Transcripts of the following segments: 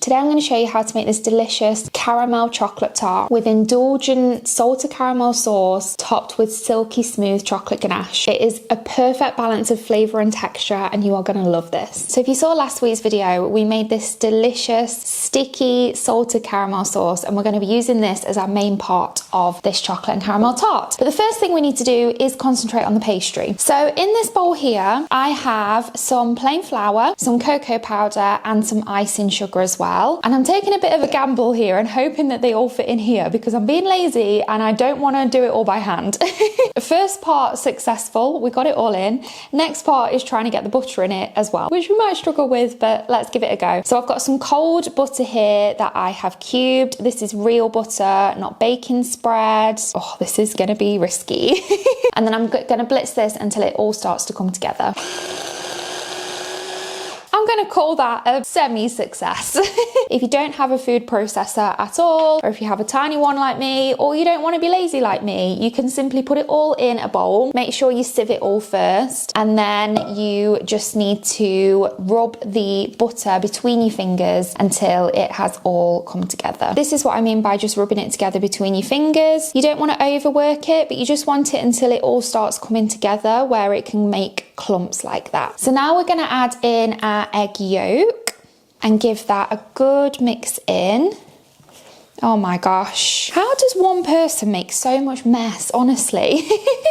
Today I'm going to show you how to make this delicious caramel chocolate tart with indulgent salted caramel sauce topped with silky smooth chocolate ganache. It is a perfect balance of flavour and texture and you are going to love this. So if you saw last week's video, we made this delicious sticky salted caramel sauce and we're going to be using this as our main part of this chocolate and caramel tart. But the first thing we need to do is concentrate on the pastry. So in this bowl here, I have some plain flour, some cocoa powder and some icing sugar as well. And I'm taking a bit of a gamble here and hoping that they all fit in here because I'm being lazy and I don't want to do it all by hand. First part successful, we got it all in. Next part is trying to get the butter in it as well, which we might struggle with, but let's give it a go. So I've got some cold butter here that I have cubed. This is real butter, not baking spread. Oh, this is going to be risky. And then I'm going to blitz this until it all starts to come together. I'm going to call that a semi-success. If you don't have a food processor at all, or if you have a tiny one like me, or you don't want to be lazy like me, you can simply put it all in a bowl. Make sure you sieve it all first, and then you just need to rub the butter between your fingers until it has all come together. This is what I mean by just rubbing it together between your fingers. You don't want to overwork it, but you just want it until it all starts coming together where it can make clumps like that. So now we're going to add in our egg yolk and give that a good mix in. Oh my gosh, how does one person make so much mess, honestly?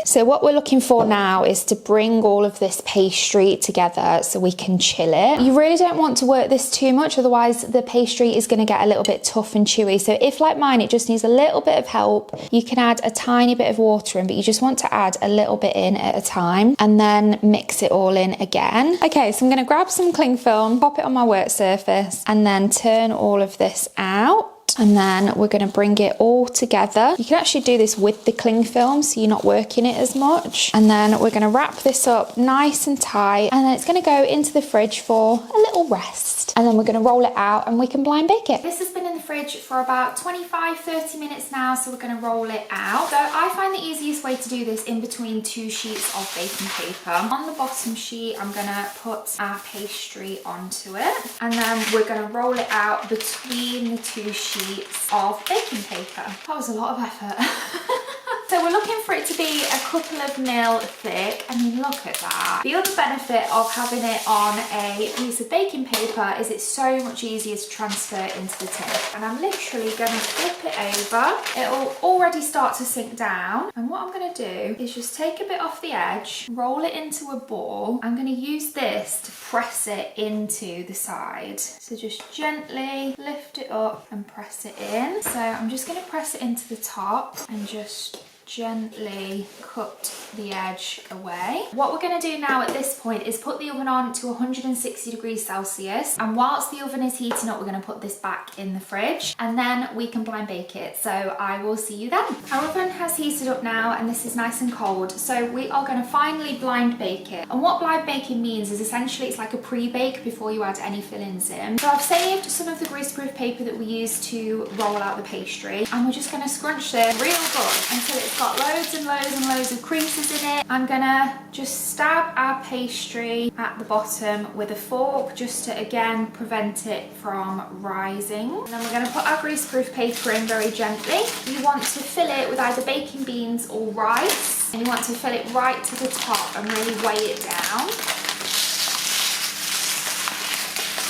So what we're looking for now is to bring all of this pastry together so we can chill it. You really don't want to work this too much, otherwise the pastry is going to get a little bit tough and chewy. So if, like mine, it just needs a little bit of help, you can add a tiny bit of water in, but you just want to add a little bit in at a time and then mix it all in again. Okay, so I'm going to grab some cling film, pop it on my work surface, and then turn all of this out. And then we're going to bring it all together. You can actually do this with the cling film so you're not working it as much. And then we're going to wrap this up nice and tight, and then it's going to go into the fridge for a little rest. And then we're going to roll it out and we can blind bake it. This has been in the fridge for about 25-30 minutes now, so we're going to roll it out. So I find the easiest way to do this in between two sheets of baking paper. On the bottom sheet, I'm going to put our pastry onto it, and then we're going to roll it out between the two sheets of baking paper. That was a lot of effort. So we're looking for it to be a couple of mil thick. I mean, look at that. The other benefit of having it on a piece of baking paper is it's so much easier to transfer into the tin. And I'm literally going to flip it over. It'll already start to sink down. And what I'm going to do is just take a bit off the edge, roll it into a ball. I'm going to use this to press it into the side. So just gently lift it up and press it in. So I'm just going to press it into the top and just gently cut the edge away. What we're going to do now at this point is put the oven on to 160 degrees Celsius, and whilst the oven is heating up, we're going to put this back in the fridge and then we can blind bake it. So I will see you then. Our oven has heated up now and this is nice and cold, so we are going to finally blind bake it. And what blind baking means is essentially it's like a pre-bake before you add any fillings in. So I've saved some of the greaseproof paper that we use to roll out the pastry, and we're just going to scrunch this real good until it's got loads and loads and loads of creases in it. I'm gonna just stab our pastry at the bottom with a fork just to again prevent it from rising. And then we're gonna put our greaseproof paper in very gently. You want to fill it with either baking beans or rice, and you want to fill it right to the top and really weigh it down.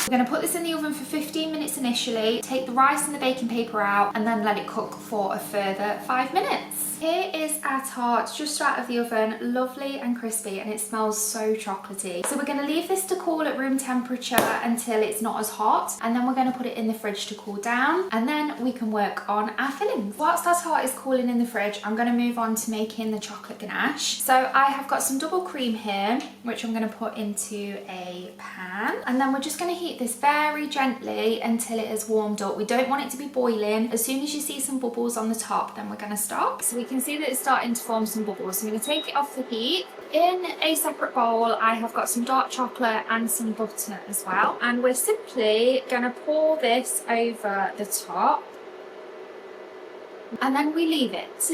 We're going to put this in the oven for 15 minutes initially, take the rice and the baking paper out, and then let it cook for a further 5 minutes. Here is our tart just out of the oven, lovely and crispy, and it smells so chocolatey. So we're going to leave this to cool at room temperature until it's not as hot, and then we're going to put it in the fridge to cool down, and then we can work on our fillings. Whilst our tart is cooling in the fridge, I'm going to move on to making the chocolate ganache. So I have got some double cream here, which I'm going to put into a pan, and then we're just going to heat this very gently until it has warmed up. We don't want it to be boiling. As soon as you see some bubbles on the top, then we're going to stop. So we can see that it's starting to form some bubbles. So I'm going to take it off the heat. In a separate bowl, I have got some dark chocolate and some butter as well. And we're simply going to pour this over the top. And then we leave it.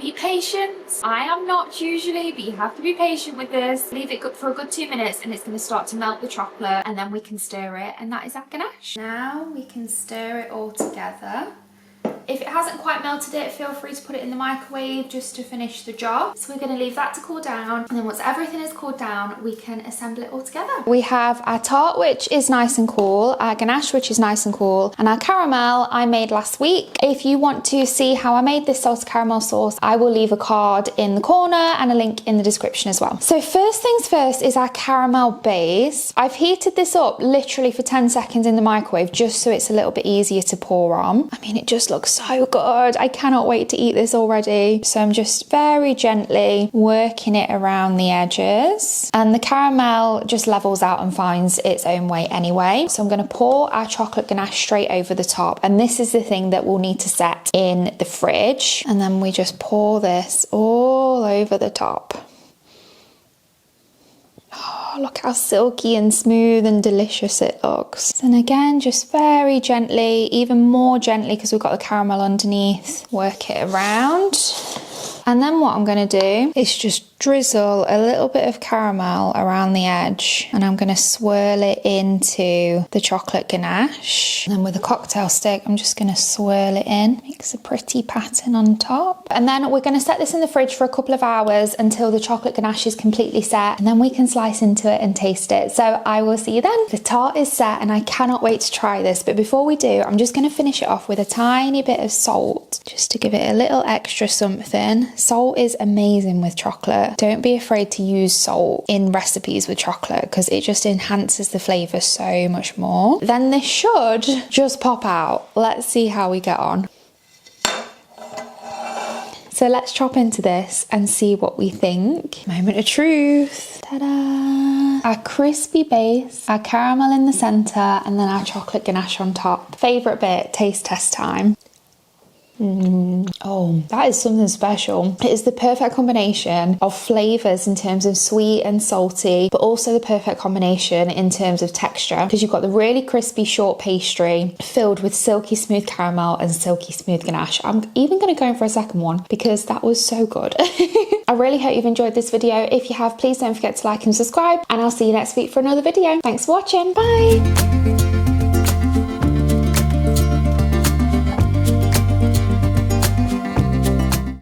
Be patient. I am not usually, but you have to be patient with this. Leave it for a good 2 minutes and it's going to start to melt the chocolate, and then we can stir it, and that is our ganache. Now we can stir it all together. If it hasn't quite melted it, feel free to put it in the microwave just to finish the job. So we're going to leave that to cool down, and then once everything is cooled down, we can assemble it all together. We have our tart, which is nice and cool, our ganache, which is nice and cool, and our caramel I made last week. If you want to see how I made this salted caramel sauce, I will leave a card in the corner and a link in the description as well. So first things first is our caramel base. I've heated this up literally for 10 seconds in the microwave just so it's a little bit easier to pour on. I mean, it just looks so good. I cannot wait to eat this already. So I'm just very gently working it around the edges, and the caramel just levels out and finds its own way anyway. So I'm going to pour our chocolate ganache straight over the top, and this is the thing that we'll need to set in the fridge, and then we just pour this all over the top. Oh, look how silky and smooth and delicious it looks. And again, just very gently, even more gently because we've got the caramel underneath, work it around. And then what I'm going to do is just drizzle a little bit of caramel around the edge, and I'm going to swirl it into the chocolate ganache. And then with a cocktail stick, I'm just going to swirl it in. Makes a pretty pattern on top. And then we're going to set this in the fridge for a couple of hours until the chocolate ganache is completely set, and then we can slice into it and taste it. So I will see you then. The tart is set and I cannot wait to try this. But before we do, I'm just going to finish it off with a tiny bit of salt, just to give it a little extra something. Salt is amazing with chocolate. Don't be afraid to use salt in recipes with chocolate because it just enhances the flavour so much more. Then this should just pop out. Let's see how we get on. So let's chop into this and see what we think. Moment of truth. Ta-da! Our crispy base, our caramel in the centre, and then our chocolate ganache on top. Favourite bit, taste test time. Oh, that is something special. It is the perfect combination of flavours in terms of sweet and salty, but also the perfect combination in terms of texture, because you've got the really crispy short pastry filled with silky smooth caramel and silky smooth ganache. I'm even going to go in for a second one because that was so good. I really hope you've enjoyed this video. If you have, please don't forget to like and subscribe, and I'll see you next week for another video. Thanks for watching. Bye!